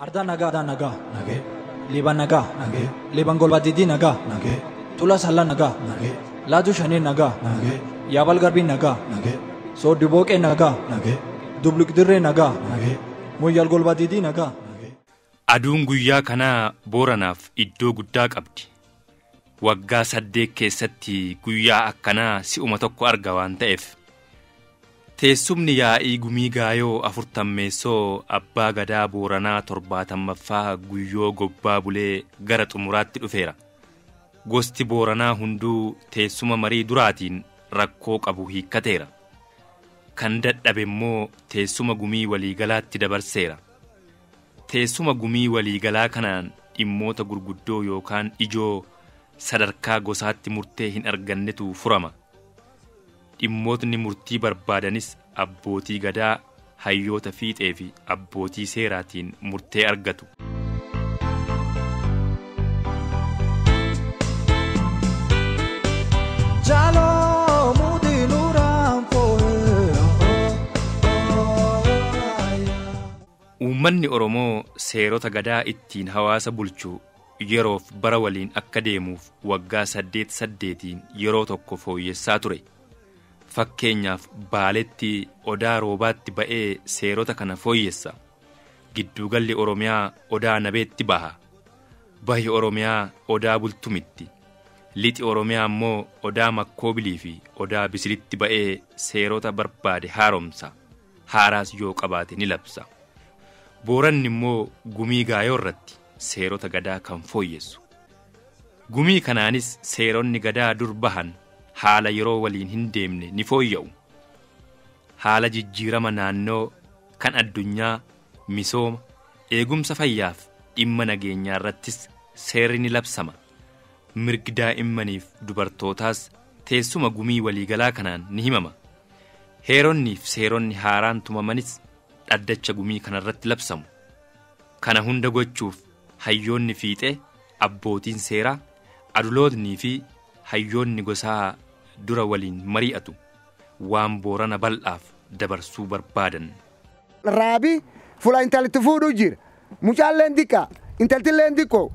Arda naga nage. Liban naga nage. Liban golbadidi naga nage. Tula salla naga nage. Laju shani naga nage. Yabal garbi naga nage. So diboke naga nage. Dubluk dirre naga nage. Moyyal golbadidi naga nage. Aduun guyyaa kanaa Booranaaf iddoo guddaa qabdi. Waggaa 8 keessatti guyyaa akkanaa si'uma tokko arga waan ta'eef. Teessumni yaa'ii gumii gaayoo 40 abbaa gadaa Booranaa 70ffaa guyyoo gobbaa bulee gara xumuraatti dhufeera. Gosti Booranaa hunduu teessuma marii duraatiin rakkoo qabu hiikkateera. Kan dadhabe immoo teessuma gumii waliigalaatti dabarseera. Teessuma gumii waliigalaa kanaan dhimmoota gurguddoo yookaan ijoo sadarkaa gosaatti murtee hin argannetu furama. Dhimmootni murtii barbaadanis abbootii gadaa, hayyoota fiixee fi abbootii seeraatiin murtee argatu. Uummanni Oromoo seerota gadaa ittiin hawaasa bulchuu yeroof bara waliin akka deemuuf waggaa 8 yeroo tokko fooyyessaa ture. Fakkeenyaaf Baaletti odaa roobaatti ba'ee seerota kana fooyyessa. Gidduugalli Oromiyaa odaa nabeetti baha. Bahi Oromiyaa odaa bultumitti. Lixi Oromiyaa immoo odaa makkoobilii fi odaa bisilitti ba'ee seerota barbaade haaromsa. Haaraas yoo qabaate ni labsa. Booranni immoo gumii gaayoo irratti seerota gadaa kan fooyyessu. Gumii kanaanis seeronni gadaa dur bahan haala yeroo waliin hin deemne ni fooyya'u. Haala jijjiirama naannoo kan addunyaa, misooma, eegumsa fayyaaf dhimma nageenyaa irrattis seerri ni labsama. Mirgi daa'immaniif dubartootaas teessuma gumii waliigalaa kanaan ni himama. Heeronniif seeronni haaraan tumamanis dhaddacha gumii kanarratti labsamu. Kana hunda gochuuf hayyoonni fiixee, abbootiin seeraa, adulootnii fi hayyoonni gosaa dura waliin mari'atu waan Boorana bal'aaf dabarsuu barbaadan. Raabi fula intalti fuudhu jira. Mucaalleen diqqa, intaltilleen diqqoo.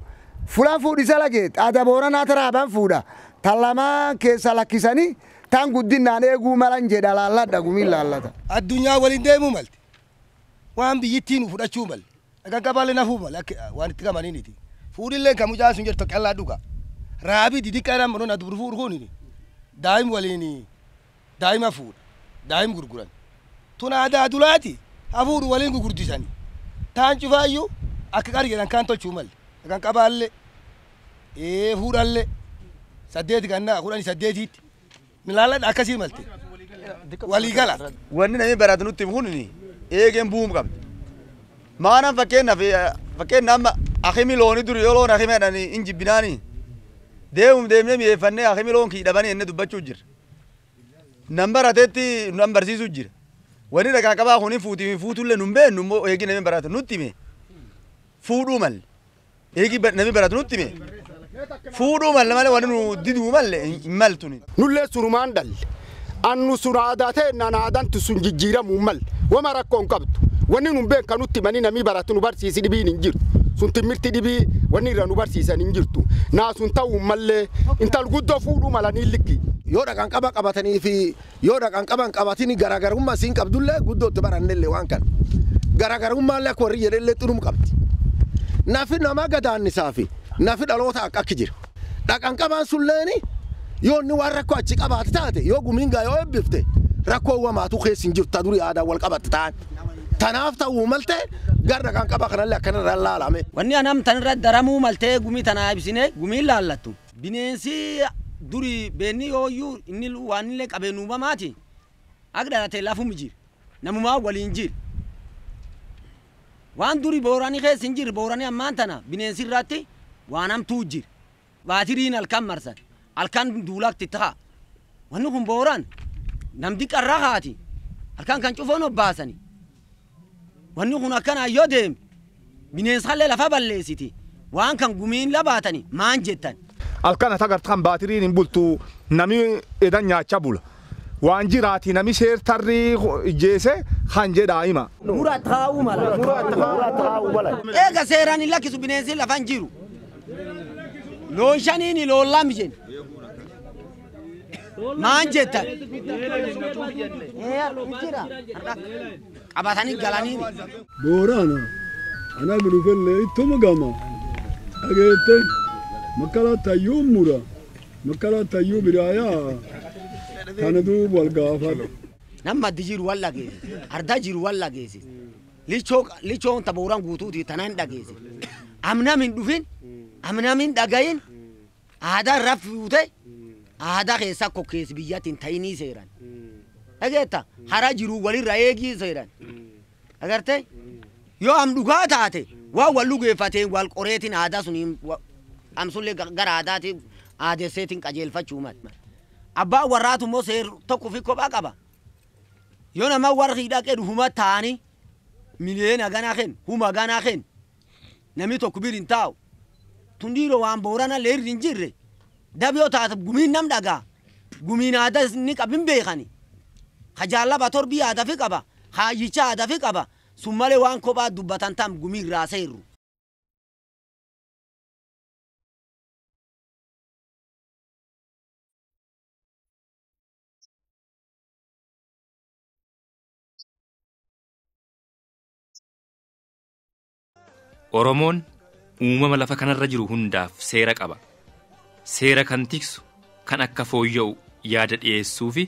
Fulaan fuudhisa lageet aadaa Booranaa taraabaan fuudha. Tan lamaan keessa lakkisanii tan guddinaan eeguu malan jedha laalladha gumiin laallata. Addunyaa waliin deemuu malte. Waan biyyittiin fudhachuu malte. Akka qabaalee nafuu malte waan itti gamaniiniti. Fuudhilleen kan mucaan sun jirtu qallaa dhuga. Raabi didiqqaadhaan manoon aduu fuudhu kuuni. Daa'im waliin daa'ima fuudha. Daa'im gurguran. Tun aadaa dulaati. Hafuudhu waliin gurguddisanii. Taan cufaayyuu akka qargeedhaan kaan tolchuu malle. Kan qabaallee fuudhallee 8 gannaa 18tti milaaladha akkasii malte. Waliigala. Wanni namni baratu nutti hunni eegeen bu'uum qabdi. Maanaan fakkeenyaaf akimi looni duri yoo loon akimiidhaan hin jibbinaanii. Deemnee mi'eeffannee akimi loon kiidhabanii inni dubbachuu jira. Nan barateetti nan barsiisuu jira. Wanni dhagaa qabaa kuni fuutullee nun beennu immoo eegi namni baratu nutti hime. Fuudhuu malle. Eegi namni baratu nutti hime. Fuudhuu malle malee wanni nu diduu malle hin maltuni. Nullee surumaan dalle. Annu sun aadaa ta'e naan aadantu sun jijjiiramuu malle. Wama rakkoon qabdu. Wanni nun beekan nutti manii namni baratu nu barsiisi dhibiin hin jirtu. Sun timirti dhibii wanni irra nu barsiisan hin jirtu. Naa sun ta'uu mallee intal guddoo fuudhuu malanii likki. Yoo dhaqan qaba qabatanii fi yoo dhaqan qaban qabatanii garaagarummaa siin qabdullee guddootti barannellee waan kana. Garaagarummaa akka warri jedhellee xurum qabdi. Nafi nama gadaannisaa fi nafi dhaloota akka jira. Dhaqan qaban sulleeni yoo inni waan rakkoo achi qabaate taate yoo gumiin gaayoo eebbifte rakkoo uumamaatu keessa hin jirtu durii aadaa wal qabatte ta'an. Tanaaf ta'uu malte garda kan qaba kanallee akkanarra laalame. Wanni anam tanirra daramuu maltee gumii tanaa ibsine gumiin laallattu. Bineensi duri beenni yooyyuu inni waan illee qabeen uumamaati. Akka dhalatee lafum jira. Namumaa waliin jira. Waan duri Booranii keessa hin jirre Booranii ammaan tana bineensi irratti waan hamtuu jira. Baatiriin halkan marsan. Halkan duulatti ta'a. Wanni kun Booran namdi qarraa haati. Halkan kan cufoon obbaasani. Wanni kun akkana yoo deem bineensallee lafa balleessiti. Waan kan gumiin labaatani maan jettan. Halkan atagartan baatiriin hin bultu nami edan nyaachaa bula. waan jiraati nami seer tarrii ijjeese kan jedhaa hima. Mura taa'uu mala. Eega seeraan hin lakkisu bineensi lafan jiru. Loon shaniini loon lama jenna. Maan jettan? Qabatanii galaniini. Boorana ana gulufelle ittuma gama. Ageette makala tayyuu mura. Makala tayyuu biraaya. Kana duuba wal gaafadhu. Nama jiru wal dhageesse. Arda jiru wal dhageesse. Lichoon tabooraan guutuuti tanaan dhageesse. Amna min dhufin. Amna min dhagayin. Aadaa raffuute. Aadaa keessa kokkeessi biyyattiin ta'inii seeran. Dhageetta hara jiru walirra eegii seeran. Agartee yoo am dhugaa taate waa wal lugeeffatee wal qoreetiin aadaa suniin amsullee gara aadaatiin aadesseetiin qajeelfachuu mala. Abbaa warraatu immoo seer tokko fi kophaa qaba. Yoo nama warra hidhaqee dhufuma taa'anii miliyoona ganaa kennu huma ganaa kennu namni tokko biriin taa'u tundiiroo waan boorana leerri hin jirre dabiyoo taate gumiin nam dhagaa gumiin aadaa ni qabin beekani. Kajaallaba torbii aadaa fi qaba haayyicha aadaa fi qaba sun malee waan kophaa dubbatan tam gumiin raaseerru. Oromoon uumama lafa kanarra jiru hundaaf seera qaba. Seera kan tiksu, kan akka fooyya'u yaada dhiyeessuu fi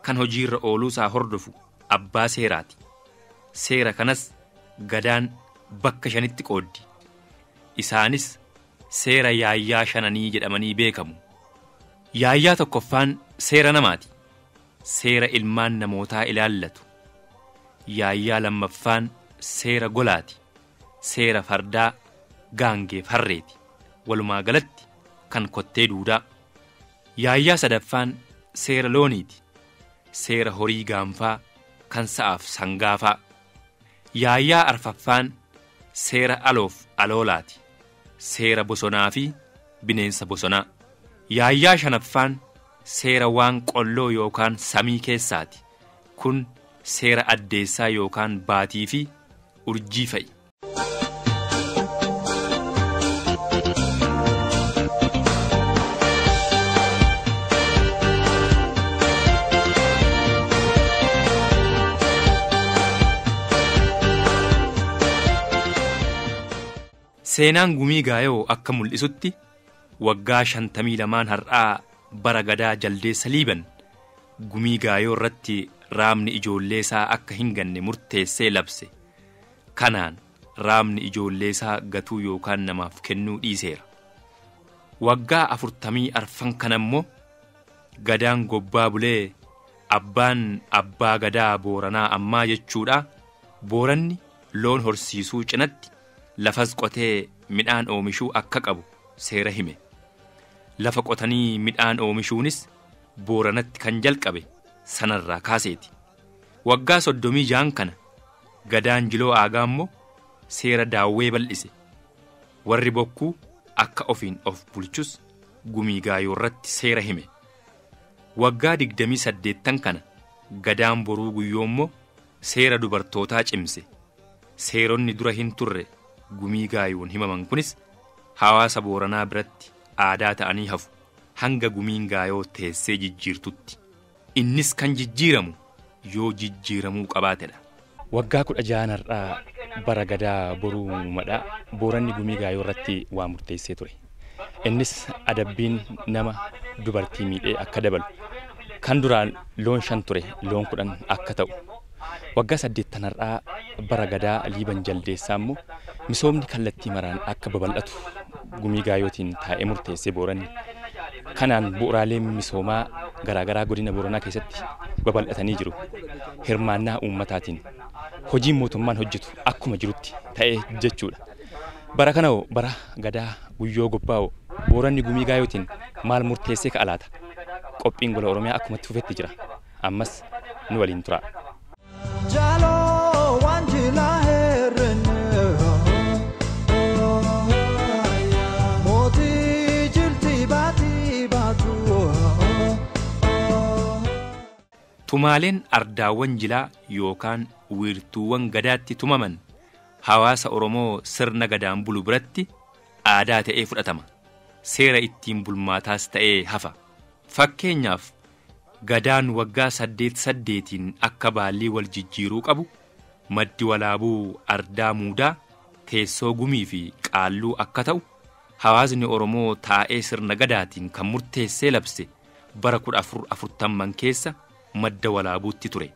kan hojiirra ooluu isaa hordofu abbaa seeraati. Seera kanas gadaan bakka shanitti qooddi. Isaanis seera yaayyaa shananii jedhamanii beekamu. Yaayyaa tokkoffaan seera namaati. Seera ilmaan namootaa ilaallatu. Yaayyaa lammaffaan seera golaati. Seera fardaa gaangeef harreeti. Walumaa galatti kan kottee duudaa. Yaayyaa sadaffaan seera looniiti. Seera horii gaanfaa kan sa'aaf sangaafaa. Yaayyaa arfaffaan seera aloof aloolaati. Seera bosonaa fi bineensa bosonaa. Yaayyaa shanaffaan seera waan qolloo yookaan samii keessaati. Kun seera addeessaa yookaan baatii fi urjii fa'i. Seenaan gumii gaayoo akka mul'isutti waggaa 52 har'aa bara gadaa jaldeessa liiban gumii gaayoo irratti raamni ijoollee isaa akka hin ganne murteessee labse. Kanaan raamni ijoollee isaa gatuu yookaan namaaf kennuu dhiiseera. Waggaa 40 arfan kanammoo gadaan gobbaa bulee abbaan abbaa gadaa booranaa ammaa jechuudha. Booranni loon horsiisuu cinatti lafas qotee midhaan oomishuu akka qabu seera hime. Lafa qotanii midhaan oomishuunis booranatti kan jalqabe sanarraa kaaseeti. Waggaa 36 kana gadaan jiloo aagaa immoo seera daawwee bal'ise. Warri bokkuu akka ofiin of bulchus gumii gaayoo irratti seera hime. Waggaa 28 kana gadaan boruu guyyoo immoo seera dubartootaa cimse. Seeronni dura hin turre gumii gaayoon himaman kunis hawaasa booranaa biratti aadaa ta'anii hafu hanga gumiin gaayoo teessee jijjiirtutti. Innis kan jijjiiramu yoo jijjiiramuu qabaatedha. Waggaa 16 har'aa bara gadaa boruu madhaa booranni gumii gaayoo irratti waa murteessee ture. Innis adabbiin nama dubartii miidhee akka dabalu kan duraan loon 5 ture loon 10 akka ta'u. Waggaa 8 har'aa bara gadaa liiban jaldeessaa immoo misoomni kallattii maraan akka babal'atu gumii gaayootiin taa'ee murteessee booranni. Kanaan bu'uuraaleen misoomaa garaagaraa godina booranaa keessatti babal'atanii jiru. Hirmaannaa uummataatiin hojiin mootummaan hojjetu akkuma jirutti ta'ee jechuudha. Bara kana bara gadaa guyyoo gobbaa'u booranni gumii gaayootiin maal murteessee ka'a laata? Qophiin gola Oromiyaa akkumatti fufetti jira. Ammas nu waliin tura. Tumaaleen ardaawwan jilaa yookaan wiirtuuwwan gadaatti tumaman hawaasa Oromoo sirna gadaan bulu biratti aadaa ta'ee fudhatama. Seera ittiin bulmaataas ta'ee hafa. Fakkeenyaaf gadaan waggaa 8 akka baallii wal jijjiiruu qabu, maddi walaabuu ardaa muudaa, teessoo gumii fi qaalluu akka ta'u hawaasni Oromoo taa'ee sirna gadaatiin kan murteessee labse bara 1440 keessa madda walaabuutti ture.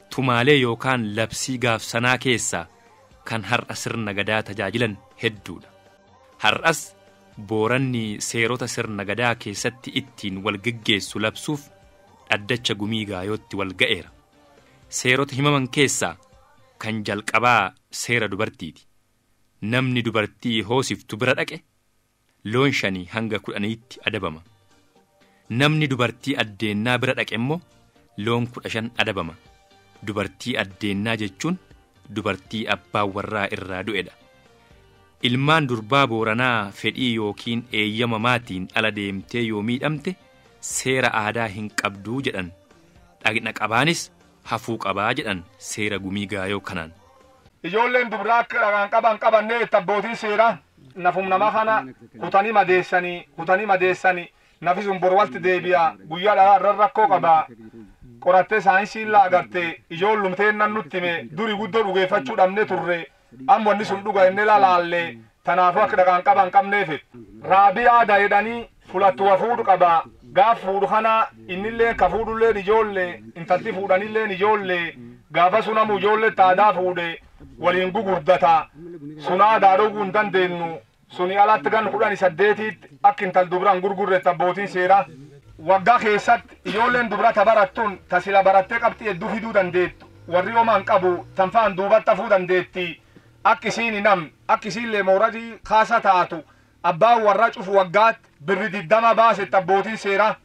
Tumaalee yookaan labsii gaafsanaa keessaa kan har'a sirna gadaa tajaajilan hedduudha. Har'as Booranni seerota sirna gadaa keessatti ittiin wal geggeessu labsuuf dhaddacha gumii gaayootti wal ga'eera. Seerota himaman keessaa kan jalqabaa seera dubartiiti. Namni dubartii hoosiftu bira dhaqe loon 5 hanga 10tti adabama. Namni dubartii addeennaa bira dhaqe immoo loon 15 adabama. Dubartii addeennaa jechuun dubartii abbaan warraa irraa du'edha. Ilmaan durbaa Booranaa fedhii yookiin eeyyama maatiin ala deemtee yoo miidhamte seera aadaa hin qabduu jedhan. Dhaqna qabaanis hafuu qabaa jedhan seera gumii gaayoo kanaan. Ijoolleen dubraa akka dhaqan qabannee abbootiin seeraa nafum nama kana kutanii madeessanii nafi sun borwalti deebi'a guyyaa dhalaa rakkoo qabaa. Qorattee saayinsii illaa agartee ijoollumteen nan nutti hime duri guddoo dhugeeffachuu dhabne turre amma wanni sun dhuga inni lalaallee tanaafuu akka dhaqan qaban qabneefi. Raabii aadaa jedhanii fulattuwa fuudhu qabaa. Gaaf fuudhu kana innillee ka fuudhulleen ijoollee intalti fuudhanilleen ijoollee gaafa sunamu ijoollee aadaa fuudhe waliin gugurdata. Sun aadaa dhuguu hin dandeenyu. Suni alatti gan 18 akka intal dubraan gurgurretti abbootiin seeraa. Waggaa keessatti ijoolleen dubrata barattuun tasila barattee qabxii hedduu fiduu dandeettu. Warri homaan qabu tanfaan duubatti hafuu dandeetti. Akka isiin nam akka isiinlee mooradii kaasa taatu abbaan warra cufu waggaatti birri 20 baasetti abbootiin seeraa.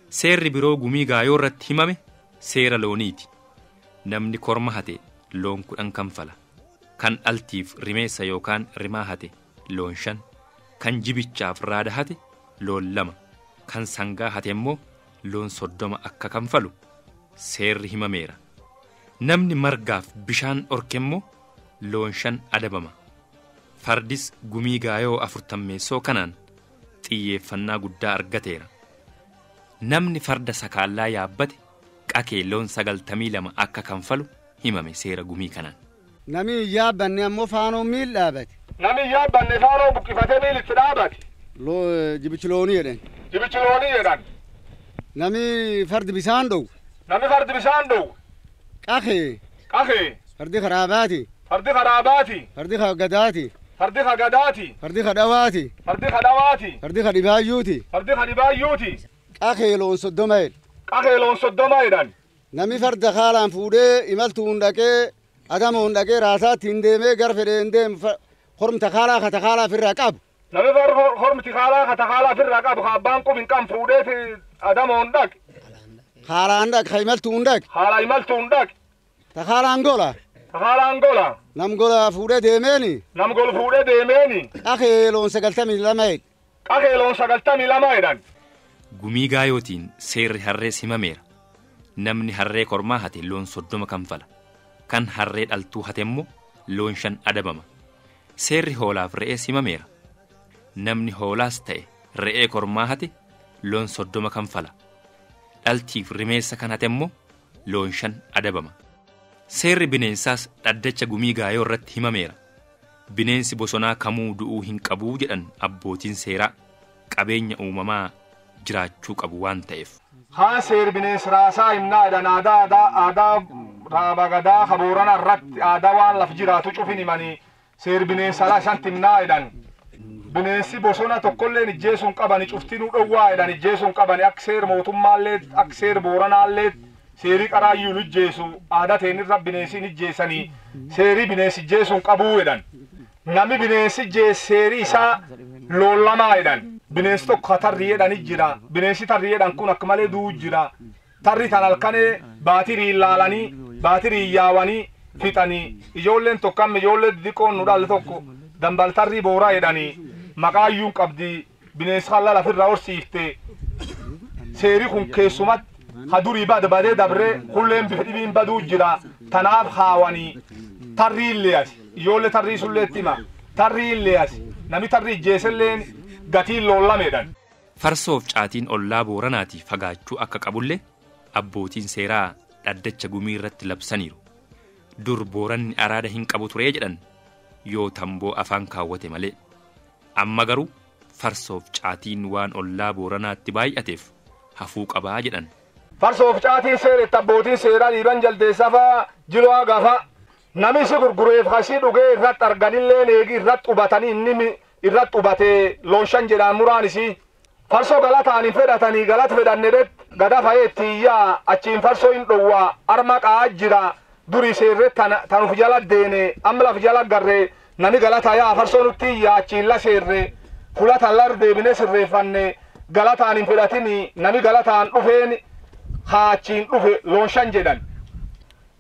Seerri biroo gumii gaayoo irratti himame seera looniiti. Namni korma hate loon 10 kanfala. Kan dhaltiif rimeessa yookaan rimaa hate loon 5. Kan jibichaaf raada hate loon 2. Kan sangaa hate immoo loon 30 akka kanfalu seerri himameera. Namni margaaf bishaan dhorke immoo loon 5 adabama. Fardis gumii gaayoo 40 kanaan xiyyeeffannaa guddaa argateera. Namni farda sakaallaa yaabbate qakee loon 92 akka kanfalu himame seera gumii kanaan. Nami yaabbanne ammoo faanoo miil dhaabate. Nami yaabbanne faanoo buqqifatee miilitti dhaabate. Jibichiloonii jedhan. Jibichiloonii jedhan. Nami fardi bisaan dhowu. Nami fardi bisaan dhowu. Qakee. Qakee. Fardi karaabaati. Fardi karaabaati. Fardi gadaati. Fardi gadaati. Fardi dhawaati. Fardi dhawaati. Fardi dhibaayyuuti. Fardi dhibaayyuuti. Qakee loon 30 jedhan. Qakee loon 30 jedhan. Nami farda haalaan fuudhee imaltuun dhaqee adamoon dhaqee raasaatti hin deemee gara fedheen deemu hormta haalaa kata haalaa firraa qabu. Nami hormti haalaa kata haalaa firraa qabu abbaan qubin kan fuudhee adamoon dhaqe. Haalaan dhaqe imaltuun dhaqe. Haala imaltuun dhaqe. Ta haalaan gola. Ta haalaan gola. Nam gola fuudhee deemeeni. Nam gola fuudhee deemeeni. Qakee loon 92 jedhan. Qakee loon 92 jedhan. Gumii gaayootiin seerri harrees himameera. Namni harree kormaa hate loon 30 kanfala. Kan harree dhaltuu hate immoo loon 5 adabama. Seerri hoolaaf re'ees himameera. Namni hoolaas ta'e re'ee kormaa hate loon 30 kanfala. Dhaltiif rimeessa kan hate immoo loon 5 adabama. Seerri bineensaas dhaddacha gumii gaayoo irratti himameera. Bineensi bosonaa kamuu du'uu hin qabuu jedhan abbootiin seeraa qabeenya uumamaa jiraachuu qabu waan ta'eef. Haa seer bineensi raasaa himnaa jedhan aadaa raabagadaa kaboorana irratti aadaa waan laf jiraatu cufin himanii seer bineensa laasanti himnaa jedhan. Bineensi bosona tokkolleen ijjeesuun qabani cuftinuu dhowwaa jedhan ijjeesuun qabani akka seer mootummaallee akka seer booranaallee seerii qaraayyuun ijjeesu aadaa teenirra bineensiin ijjeessanii seerii bineensi ijjeesuun qabuu jedhan. Namni bineensi ijjeessu seerii isaa loon 2 jedhan. Bineensi tokko tarrii jedhani jira. Bineensi tarrii jedhan kun akka malee du'u jira. Tarri tan halkanee baatirii ilaalanii baatirii yaawanii fixanii ijoolleen tokko ijoollee xixiqqoon nu dhalle tokko dambal tarrii booraa jedhanii maqaayyuun qabdi bineensi halla lafirraa horsiifte seerii kun keessumatti haduri badee dabre kulleen bifdhibiin baduu jira tanaaf haawanii tarriillee as ijoollee tarrii sulleettima tarriillee as nami tarrii jeeselleen gatiin loolameedhan. Farsoof caatiin ollaa Booranaatii fagaachuu akka qabullee abbootiin seeraa dhaddacha gumii irratti labsaniiru. Dur Booranni araada hin qabu turee jedhan yoo tamboo afaan kaawwate malee. Amma garuu farsoof caatiin waan ollaa Booranaatti baay'ateef hafuu qabaa jedhan. Farsoof caatiin seeretti abbootiin seeraa dhiiban jaldeessafaa jiloo gafa nami si gurgureef hasii dhugee irratti arganillee eegi irratti hubatanii inni irratti hubatee looshan jedhaan muraanisii. Farsoo galataaniin fedhatanii galat fedhannedet gada fayeetti iyyaa achiin farsoo hin dhowwaa arma qaa jira durii seerre tanuuf jala deene amma laf jala garree nami galata yaa farsoo nutti iyyaa achiin la seerre fulatan lar deebine sirreeffanne galataaniin fedhatini nami galataan dhufeen haa achiin dhufe looshan jedhan.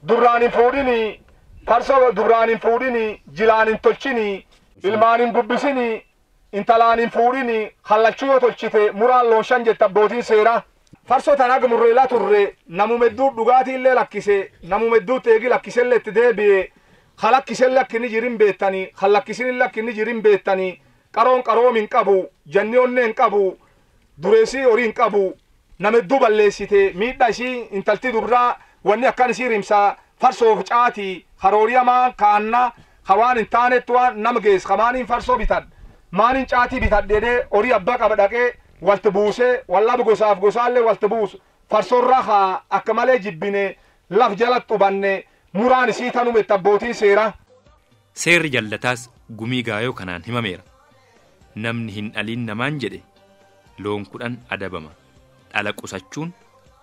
Durraanin fuudhini farsoo durraanin fuudhini jilaanin tolchini ilmaanin gubbisini intalaanin fuudhini hallachuu yoo tolchite muraan looshan jetta abbootiin seeraa. Farsoo tanag murreelaa turre namumedduu dhugaatiillee lakkise namumedduu teegi lakkisellee itti deebi'e halakkisellee akkinni jirin beettanii hallakkisinillee akkinni jirin beettanii qaroon qaroom hin qabu janni onnee hin qabu dureessii horii hin qabu namedduu balleessite miidha ishii intalti dubraa wanni akkan isii rimsaa farsoof caatii harooriyamaan kaanna hawaan hin taanetti waan nama gees kamaaniin farsoo bitad maanin caatii bitadhedhee horii abbaa qaba dhaqee walti buusee wallaabu gosaaf gosaallee walti buusu farsoorraa haa akka malee jibbine laf jalatti hubanne muraan isii tanumette abbootiin seeraa. Seerri jallataas gumii gaayoo kanaan himameera. Namni hin dhaliin namaan jedhe loon 10 adabama. Dhala qusachuun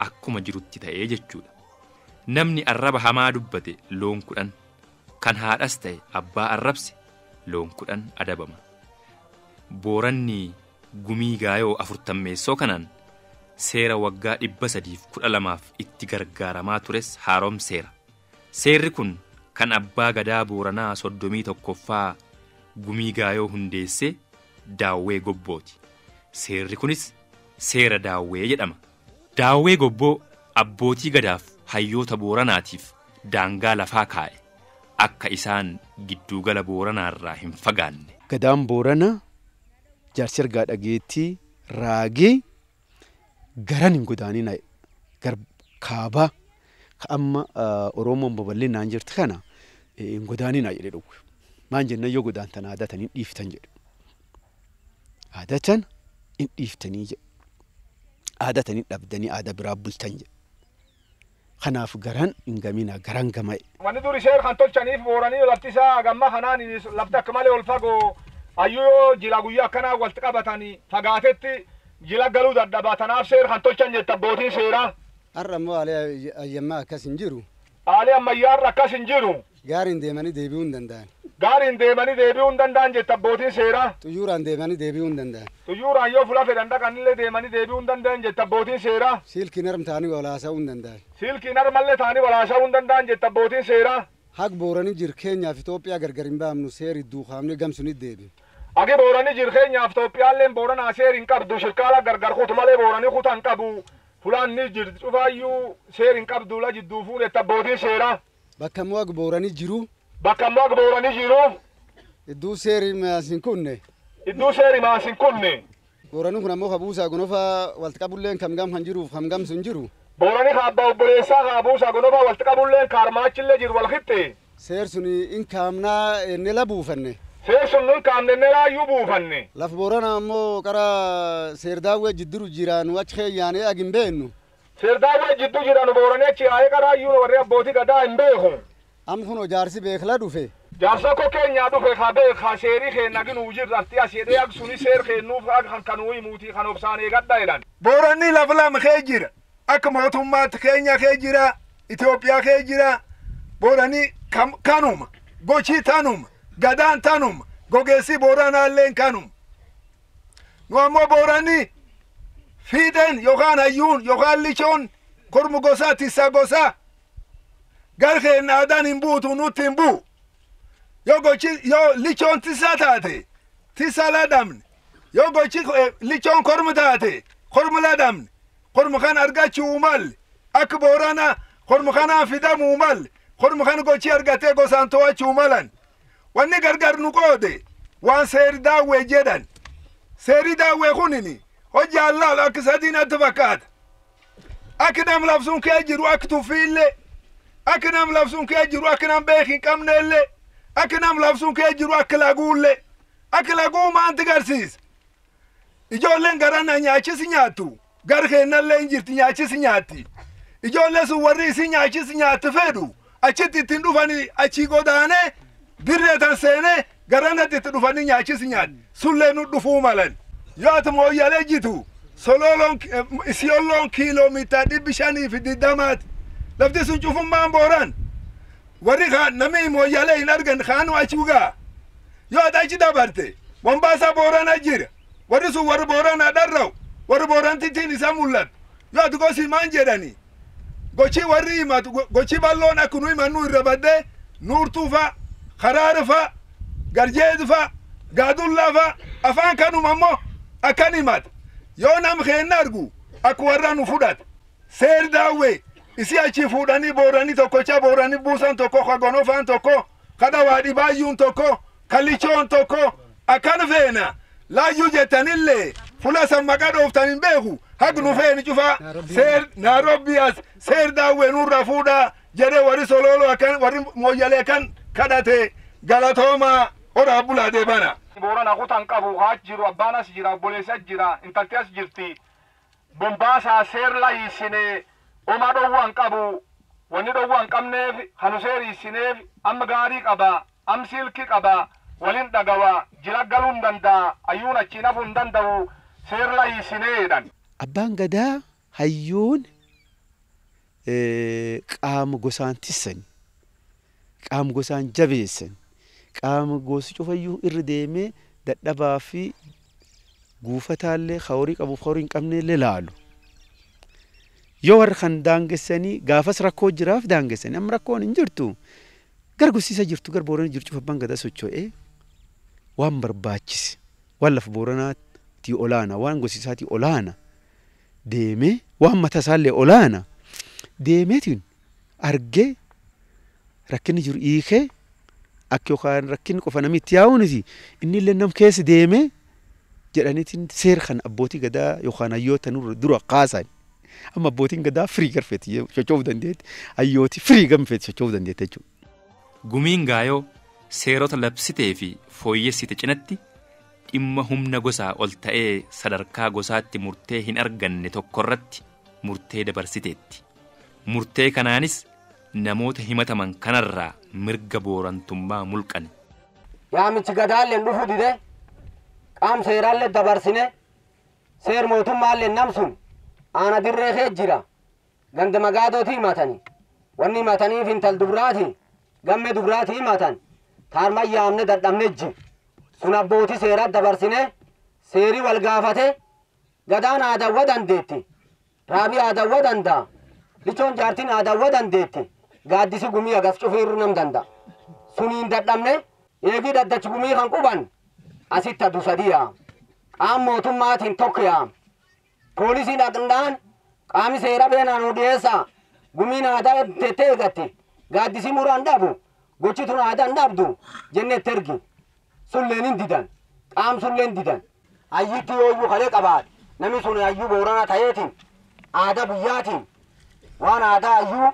akkuma jirutti ta'ee jechuudha. Namni arraba hamaa dubbate loon 10 kan haadhas ta'e abbaa arrabse loon 10 adabama. Booranni gumii gaayoo 40 kanaan seera waggaa 312 itti gargaaramaa tures haaromseera. Seerri kun kan abbaa gadaa Booranaa 31ffaa gumii gaayoo hundeessee Daawwee Gobbooti. Seerri kunis seera Daawwee jedhama. Daawwee Gobboo abbootii gadaaf hayyoota Booranaatiif daangaa lafaa kaa'e akka isaan giddugala Booranaarraa hin fagaanne. Gadaan Booranaa jaarsi ergaa dhageettii raagee garan hin godaanina gar kaabaa ka amma Oromoon babal'inaan jirtu kana hin godaanina jedhe dhugu. Maan jenna yoo godaantan aadatan hin dhiiftan jedhu. Aadatan hin dhiiftanii jedhu. Aadatan hin dhabdanii aada biraa bultan jedhu. Kanaaf garan hin gamina garan gama'e. Wanni duri seer kan tolchaniif Booranii laftisaa gamma kanaan lafti akka malee ol fagoo ayyoo jila guyyaa akkanaa walitti qabatanii fagaatetti jila galuu dadhabatanaaf seer kan tolchan jetta abbootiin seeraa. Har'a immoo haalee ayyammaa akkas hin jiru. Haalee ammayyaarra akkas hin jiru. Gaariin deemanii deebi'uu hin danda'an. Gaariin deemanii deebi'uu hin danda'an jetta abbootiin seeraa. Xuyyuuraan deemanii deebi'uu hin danda'an. Xuyyuuraan yoo fula fedhan dhaqanillee deemanii deebi'uu hin danda'an jetta abbootiin seeraa. Silkiin harma ta'anii walaasa'uu hin danda'an. Silkiin harmallee ta'anii walaasa'uu hin danda'an jetta abbootiin seeraa. Haq Booranii jir keenyaaf Itoophiyaa gargar hin baamnu seeri duukaamne gamsunitti deebi'u. Agi Booranii jir keenyaaf Itoophiyaalleen Booranaa seeri hin qabdu shirkaala gargar kutu malee Booranii kutan qabu. Fulaanni jir cufaayyuu seeri hin qabdu la jidduu fuudhetta abbootiin seeraa. Bakka immoo Haq Booranii jiru. Bakka immoo Haq Booranii jiru. Idduu seeri maas hin kunne. Idduu seeri maas hin kunne. Booranii kun ammoo kabuusaa gonofa walitti qabulleen kamgam kan jiruuf kamgamsu hin jiru. Booranii kaabba obboleessaa kaabuusaa gonofa walitti qabulleen kaarmaachillee jiru wal qixxe. Seer suni in kaamnaa enne la buufanne. Seer sun nun kaamne enne laayyuu buufanne. Laf Booranaa ammoo qara seer daawwee jiddiru jiraanu achi keeyyaanee agin beennu. Seer daawwee jiddu jiraanu Booranii achi yaa'ee qaraayyuu warri abbootii gadaa hin beeku. Amma kun jaarsi beekla dhufe. Jaarsa ko keenyaa dhufe ka beeka seerii keenna ginu jirratti as jedhee ag suni seer keennuuf ag kan kanuu himuutii kan obsaan eegadha jedhan. Booranii lafa lama kee jira. Akka mootummaatti keenya kee jira. Itoophiyaa kee jira. Booranii kanuma. Gochii tanuma. Gadaan tanuma. Gogeessi Booranaalleen kanuma. Nu ammoo Booranii fiideen yookaan hayyuun yookaan lichoon kormu gosaa tissa gosaa. Gar keenna aadaan hin buutu nutti hin buu. Yoo lichoon tissa taate tissa ladamne. Yoo gochi lichoon kormu taate kormu ladamne. خرم خان أرجع مال أكبرنا خرم خان فدام مال خرم خان قوتي أرجعته قسانتوا مالن واني غرغر نقودي وان سير داوي جدا سير داوي خونني وجه الله الأكسدين أتفكات أكنام لفظون كأجروا أكتو فيلي أكنام لفظون كأجروا أكنام بيخين كم نيلي أكنام لفظون كأجروا أكلاقولي أكلاقو ما أنت قرسيس إجولين غرانا نياچي سنياتو غرخينا لين جرتي نياچي سنياتي إجولين سووري سنياچي سنيات فيدو أچتي تندو فاني أچي قداني بريتان سيني غرانا تتدو فاني نياچي سنيات سلينو دفو مالن يات مو يالجيتو سولولون سيولون كيلومتر دي بشاني في دي دامات لفتي سنشوفون مان بوران وريخا نمي مو يالي نرغن خانو أچوغا يات أچي دابرتي ومباسا بوران أجير ورسو ور بوران أدرو ور بوران تتيني سامولات يات غوسي مان جيراني غوشي وريما غوشي بالون أكونوي منو الربادة نور توفا خرارفا غرجيدفا غادولا أفان كانوا مامو أكانيمات يونام خين نارغو أكوارانو فودات سير داوي إسي أشي فوداني بوراني توكو چا بوراني بوسان توكو خاغونو فان توكو خدا وادي بايون توكو كاليچون توكو أكان فينا لا يوجد تنيلي فلا سمكا دوفتانين بيهو هاغنو فين چوفا سير ناروبياس سير داوي نور رفودا جري وري سولولو أكان وري مويالي أكان كداتي غلطوما ورا بولا دي بانا بوران أخوتان كابو هاج جيرو أبانا سجيرا بوليسات جيرا انتالتياس جيرتي بمباسا سير لا يسيني وما دوان كابو وني دوان كامنيف خنوسير يسينيف أم غاري كابا أم سيلكي كابا ولين دغوا جيرا غالون دندا أيونا چينافون دنداو سير لا يسيني دان أبان غدا هيون قام غوسان تسن قام غوسان جبيسن قام غوس چوفيو إرديمي ددبا في غوفتالي خوريق أبو خورين قمني للالو يور خان دانگسني غافس ركو جراف دانگسني أم ركو ننجرتو غرغو سيسا جرتو غر بوران جرتو فبان غدا سوچو وان برباچس ولا فبورنا تي اولانا وان غوسيسا تي اولانا ديمي وان متسالي اولانا ديمتين أرجي ركني جر إيخه أكيو خان ركني كفنا ميتياونسي إني لنام كيس ديمه جرانيتين سير خان أبوتي قدا يخان أيوتا نور دروا قاسا أما أبوتين قدا فري كرفتي شوف دنديت أيوتي فري كرفتي شوف دنديت تجو gumiin gaayoo seerota labsitee fi fooyyessite cinatti dhimma humna gosaa ol ta'ee sadarkaa gosaatti murtee hin arganne tokkorratti murtee dabarsiteetti. Murtee kanaanis namoota himataman kanarraa mirga boorantummaa mulqan. Yaamichi gadaalleen dhufu dide qaam seeraallee dabarsine seer mootummaallee namsun aana dirree kee jira ganda magaadootii himatanii wanni himataniif intal dubraati gamme dubraati himatan taarma yaamne dadhabne ji sun abbootii seeraa dabarsine seerii wal gaafate gadaan aadawwa dandeetti raabii aadawwa danda'a lichoon jaartiin aadawwa dandeetti gaaddisi gumii agas cufiirru nam danda'a suniin dadhabne eegii daddachi gumii kan quban asitti addu sadiyaa qaam mootummaatiin tokko yaam poolisiin dhaqnaan qaami seera beenaan odeessa gumiin aadaa tettee eegatti gaaddisi muraan dhabu gochituun aadaan dhabdu jennetti ergi sulleen didan qaam sulleen didan ayyitti yooyyuu kalee qabaat nami sun ayyuu boorana ta'eetiin aadaa biyyaatiin waan aadaa ayyuu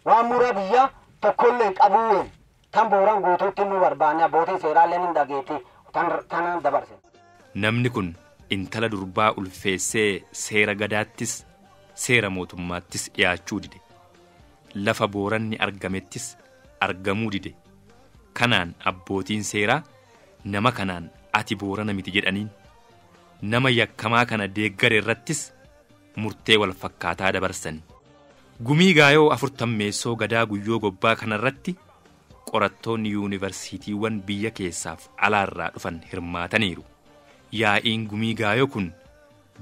waan mura biyya tokkolleen qabuun tan booran guutuutti nu barbaanne abbootiin seeraalleen hin dhageetti tan dabarse. Namni kun intala durbaa ulfeessee seera gadaattis seera mootummaattis dhiyaachuu dide. Lafa booranni argamettis argamuu dide. Kanaan abbootiin seeraa nama kanaan ati boorana miti jedhaniin nama yakkamaa kana deeggare irrattis murtee wal fakkaataa dabarsani. Gumii gaayoo 40 gadaa guyyoo gobbaa kanarratti qorattoonni yuunivarsiitiiwwan biyya keessaaf alaarraa dhufan hirmaataniiru. Yaa'iin gumii gaayoo kun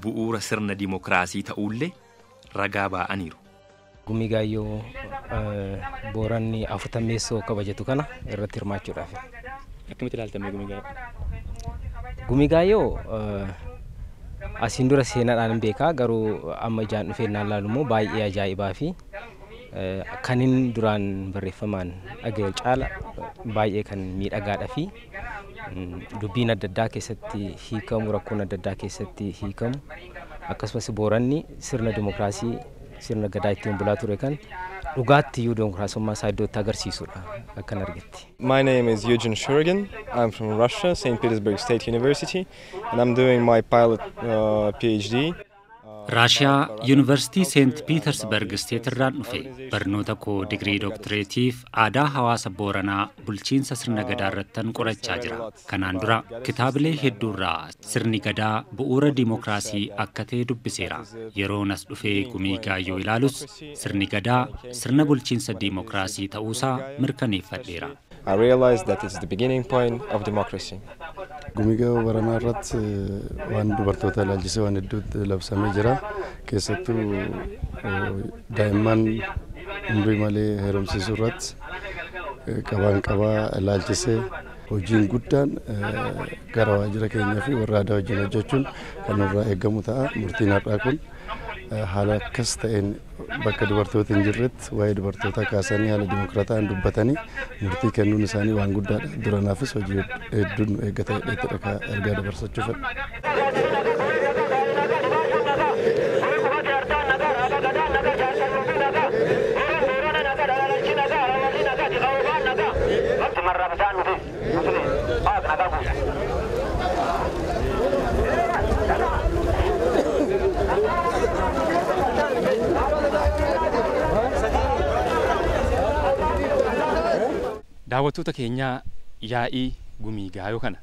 bu'uura sirna dimokiraasii ta'uullee ragaa baa'aniiru. Gumii gaayoo booranni 40 kabajatu kana irratti hirmaachuudhaaf. Akkamitti ilaaltamee gumii gaayoo? Gumii gaayoo Asiin dura seenaadhaan beekaa garuu amma ijaan dhufee naan laalu immoo baay'ee ajaa'ibaa fi kanin duraan barreeffamaan dhaga'e caala baay'ee kan miidhagaadha fi dubbiin adda addaa keessatti hiikamu rakkoon adda addaa keessatti hiikamu akkasumas booranni sirna dimokiraasii sirna gadaa ittiin bulaa ture kan dhugaatti iyyuu dimokiraasummaa isaa iddootti agarsiisudha akkan argetti. My name is Eugene Shurigan. I'm from Russia, St. Petersburg State University, and I'm doing my pilot PhD. Raashiyaa Yuunivarsiitii Seent Piitersberg Steet irraan dhufe barnoota koo digirii dooktireetiif aadaa hawaasa Booranaa bulchiinsa sirna gadaa irrattan qorachaa jira. Kanaan dura kitaabilee hedduurraa sirni gadaa bu'uura diimokiraasii akka ta'e dubbiseera. Yeroon as dhufee gumii gaayyoo ilaalus sirni gadaa sirna bulchiinsa diimokiraasii ta'uusaa mirkaneeffadheera. I realized that it's the beginning point of democracy. Gumigaa Booranaa irratti waan dubartoota ilaalchisee waan hedduutti labsamee jira. Keessattuu daa'imman umrii malee heerumsiisuu irratti qabaa ilaalchisee hojiin guddaan gara waajjira keenyaa fi warra aadaa wajjin hojjechuun kan nurraa eegamu ta'a. Murtiin har'aa kun haala akkas ta'een bakka dubartoota hin jirretti waa'ee dubartootaa kaasanii haala dimokiraataan dubbatanii murtii kennuun isaanii waan guddaadha. Duranaafis hojii hedduun eeggata hidheettidha ergaa dabarsachuu fedha. Daawwattoota keenyaa yaa'ii gumii gaayoo kana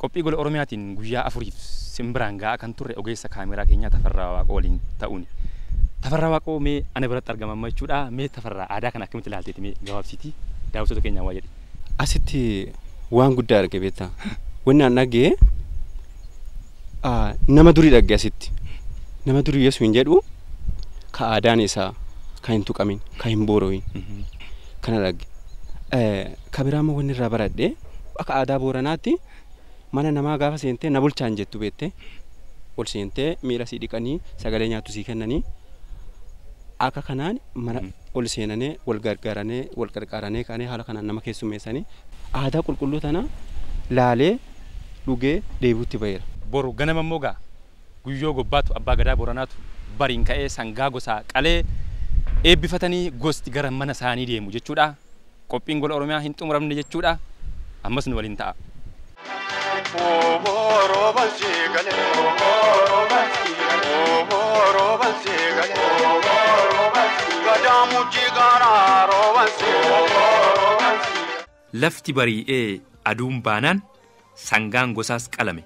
qophii gola Oromiyaatiin guyyaa 4 simbiraan ga'a kan turre ogeessa kaameraa keenyaa Tafarraa Waaqoo waliin ta'uun. Tafarraa Waaqoo mee ana biratti argaman jechuudha. Mee Tafarraa aadaa kana akkamitti ilaalteeti mee gabaabsiitii daawwattoota keenyaa waa jedhi. Asitti waan guddaa arge beektaa. Wanni aan dhagee nama durii dhagge asitti. Nama durii yesu hin jedhu ka aadaan isaa ka hin tuqamin ka hin booroyin kana dhagge. Kabiraama wanni irraa baradhe akka aadaa Booranaatti mana namaa gaafa seentee na bulchaan jettu beettee ol seentee miila sii dhiqanii sagalee nyaattu sii kennanii akka kanaan mana ol seenanee wal gargaaranii wal qarqaaranee kaanee haala kanaan nama keessummeessanii aadaa qulqulluu tana laalee dhugee deebi'utti baheera. Boru ganama immoo gaa guyyoo gobbaatu abbaa gadaa Booranaatu bariin ka'ee sangaa gosaa qalee eebbifatanii gosti gara mana isaanii deemu jechuudha. Qophiin gola Oromiyaa hin xumuramne jechuudha. Ammas nu waliin ta'a. Lafti bari'ee aduun baanaan sangaan gosaas qalame.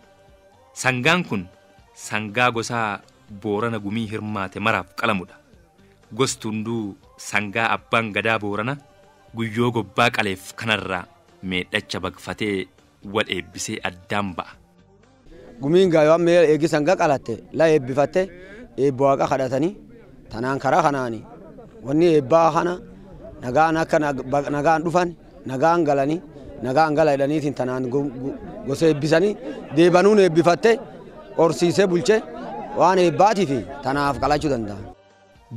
Sangaan kun sangaa gosaa Boorana gumii hirmaate maraaf qalamudha. Gosti hunduu sangaa abbaan gadaa Boorana guyyoo gobbaa qaleef kanarraa meedhacha baqfatee wal eebbisee addaan ba'a. Gumiin gaayoo amma eegi sangaa qalatte la eebbifatte eebbo waaqa kadhatanii tanaan karaa kanaani wanni eebbaa kana nagaan akka nagaan dhufan nagaan galanii nagaan gala jedhaniitiin tanaan gosa eebbisanii deebanuun eebbifatte horsiisee bulchee waan eebbaatiif tanaaf qalachuu danda'a.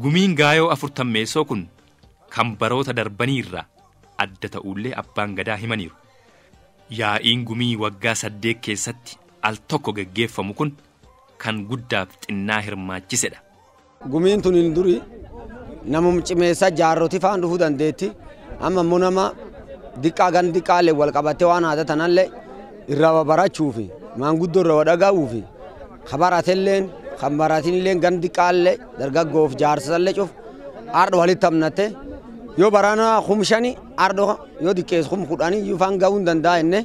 Gumiin gaayoo 40 kun kan baroota darbaniirra adda ta'ullee abbaan gadaa himaniiru. Yaa'iin gumii waggaa 8 keessatti al tokko gaggeeffamu kun kan guddaaf xinnaa hirmaachisedha. Gumiin tun duri namum cimeessa jaarroti faan dhufuu dandeetti. Amma immoo nama diqqaa gan diqqaallee wal qabattee waan aadaa tanallee irraa barachuufi maanguddoo irraa dhagahuufi kabaratelleen kan baratinilleen gan diqqaallee dargaggoof jaarsallee cuf aardha walitti amnatte yoo barana khumshani aardha yoo diqqees khumkudhani yufaan ga'uu danda'a inni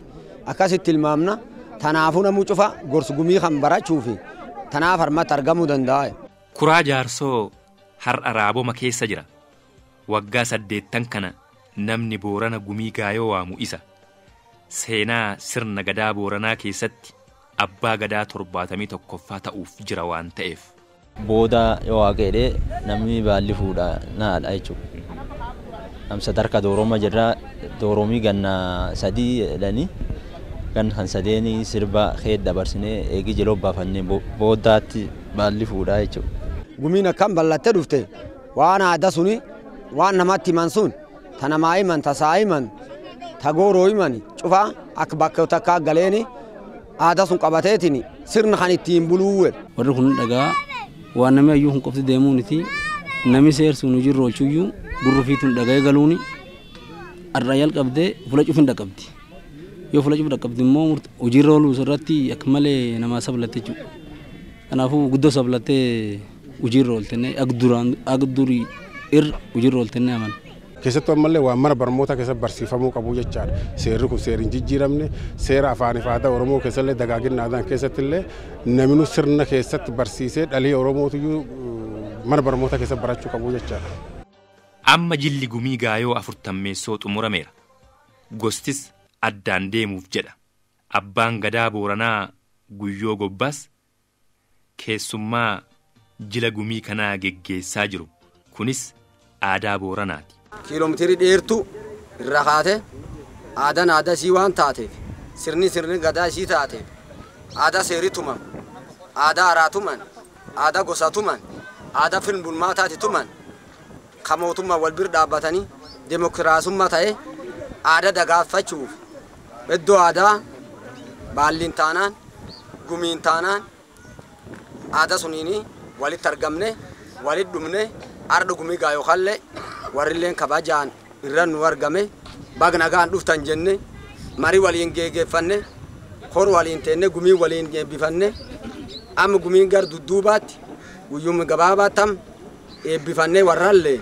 akkasitti tilmaamna. Tanaafuu namuu cufa gorsu gumii kan barachuufi tanaaf harmatti argamuu danda'a. Kuraa jaarsoo har'a raaboma keessa jira. Waggaa 8 kana namni Boorana gumii gaayoo waamu isa. Seenaa sirna gadaa Booranaa keessatti abbaa gadaa 71ffaa ta'uuf jira waan ta'eef. Booda yoo waaqeedhee namni baalli fuudhaa naadha jechuudha. Namsa tarka dooroma jirra dooromii ganna 3 jedhanii kan hansadeeni sirba heed dabarsine eegi jeloo baafanne booddaatti baalli fuudhaa jechuudha. Gumiin akkam bal'attee dhufte waan aadaa suni waan namatti himan sun ta namaa himan ta saa himan ta gooroo himan cufaa akka bakka takkaa galeeni aadaa sun qabateetiin sirna kan ittiin buluuwwe. Warri kun dhagaa waan namni ayyuu hin qofti deemuuniti namni seersuun hojii irra oolchuyyuu gurrufiituun dhaga'ee galuuni arraa jalqabdee fuula cufin dhaqqabdi. Yoo fuula cufin dhaqqabdi immoo hojii irra ooluu irratti akka malee namaa sablatte jechuudha. Kanaafuu guddoo sablattee hojii irra ooltenne akka durii irra hojii irra ooltenne amana. Keessattuu ammallee waan mana barnoota keessatti barsiifamuu qabu jechaadha. Seerri kun seera hin jijjiiramne seera afaanii fi aadaa Oromoo keessallee dagaagina aadaan keessattillee namni sirna keessatti barsiisee dhalii Oromootiyyuu mana barnoota keessatti barachuu qabu jechaadha. Amma jilli gumii gaayoo 40 xumurameera. Gostis addaan deemuuf jedha. Abbaan gadaa Booranaa Guyyoo Gobbaas keessummaa jila gumii kanaa geggeessaa jiru. Kunis aadaa Booranaati. Kiiloomeetirii dheertuu irra kaate aadaan aadaa isii waan taateef sirni gadaa isii taateef aadaa seerii tuman aadaa aaraa tuman aadaa gosa tuman aadaa film bulmaataati tuman kan mootummaa wal bira dhaabbatanii demokiraasummaa ta'e aadaa dagaagfachuuf iddoo aadaa baalliin taanaan gumiin taanaan aadaa suniini walitti argamne walitti dhumne arda gumii gaayoo kallee warrilleen kabajaan irra nu argame bagnagaan dhuftan jenne mari waliin geeggeeffanne hor waliin teenne gumii waliin eebbifanne amma gumiin gar dudduubaatti guyyuma gabaabaattam eebbifanne warrallee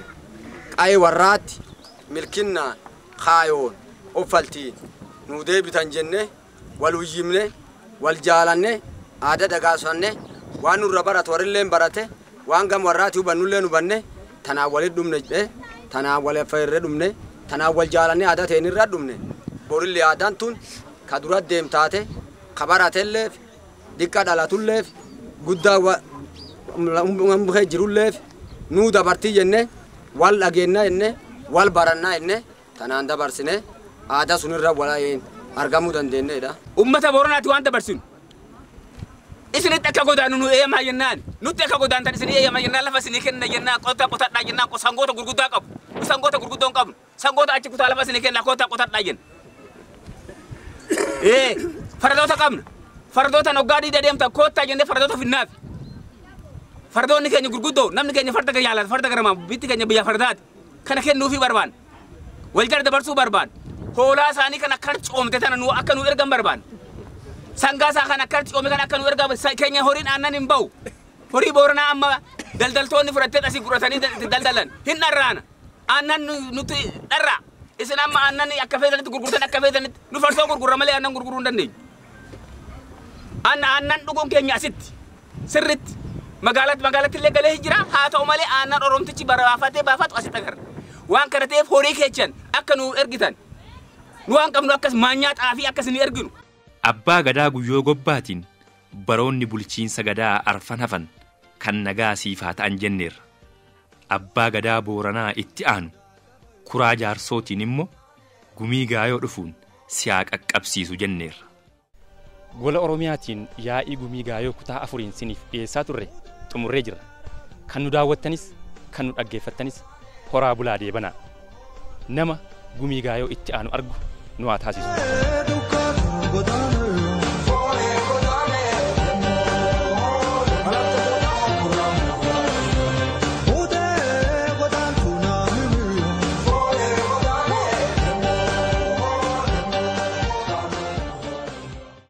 qaa'ee warraatti milkinnaan kaayoon uffaltiin nu deebitan jenne wal uyyimne wal jaalanne aadaa dagaagfanne waan nurra barate warrilleen barate waan gam warraatti hubannulleen hubanne tanaan walitti dhumne tanaan wal fayyirre dhumne tanaan wal jaalanne aadaa ta'een irra dhumne borillee aadaan tun ka dura deemtaate ka baratelleef diqqa dhalatulleef guddaa ummukee jirulleef nuu dabartii jenne wal dhageenna jenne wal barannaa jenne tanaan dabarsine aadaa sunirra walaayeen argamuu dandeenyeedha. Ummata Booranaatti waan dabarsinu isinitti akka godaanu nu eeyyamaa jennaan nutti akka godaantan isin eeyyamaa jennaan lafa isinii kenna jennaan qotadhaa jennaan sangoota gurguddaa qabu sangoota gurguddoon qabnu sangoota achi kutaa lafa isinii kenna qotadhaa jenna. Fardoota qabna fardoota noggaa dhiida deemta koottaa jennee fardoota finnaafi fardoonni keenya gurguddoo namni keenya farda jaalata farda garamaa bitti keenya biyya fardaati kana kennuufi barbaanna wal jala dabarsuu barbaanna hoolaa isaanii kana akka coomte tana nu akka nu ergan barbaanna. Sangasa kana karti ome kana kanu erga Kenya horin aannan hin ba'u horii Booranaa amma daldaltoonni fudhattee asii guratanii daldalan hin dharraana aannan nuti dharra isin amma aannan akka feetanitti gurgurtan akka feetanitti nu farsoo gurgurra malee aannan gurguruu hin dandeenyu. Aannan dhuguun keenya asitti sirritti magaalatti illee galee jira haa ta'u malee aannan Oromtichi baafatu asitti agarra waan kana ta'eef horii keechan akka nu ergitan nu waan qabnu akkas maanyaa xaafii akkas ni erginu. Abbaa gadaa Guyyoo Gobbaatiin baroonni bulchiinsa gadaa arfan hafan kan nagaa siifaa ta'an jenneerra. Abbaa gadaa Booranaa itti aanu kuraa jaarsootiin immoo gumii gaayoo dhufuun siyaa qaqqabsiisu jenneerra. Gola Oromiyaatiin yaa'ii gumii gaayoo kutaa 4 siniif dhiyeessaa turre xumurree jirra. Kan nu daawwattanis kan nu dhaggeeffattanis horaa bulaa deebanaa. Nama gumii gaayoo itti aanu argu nu haa taasisu.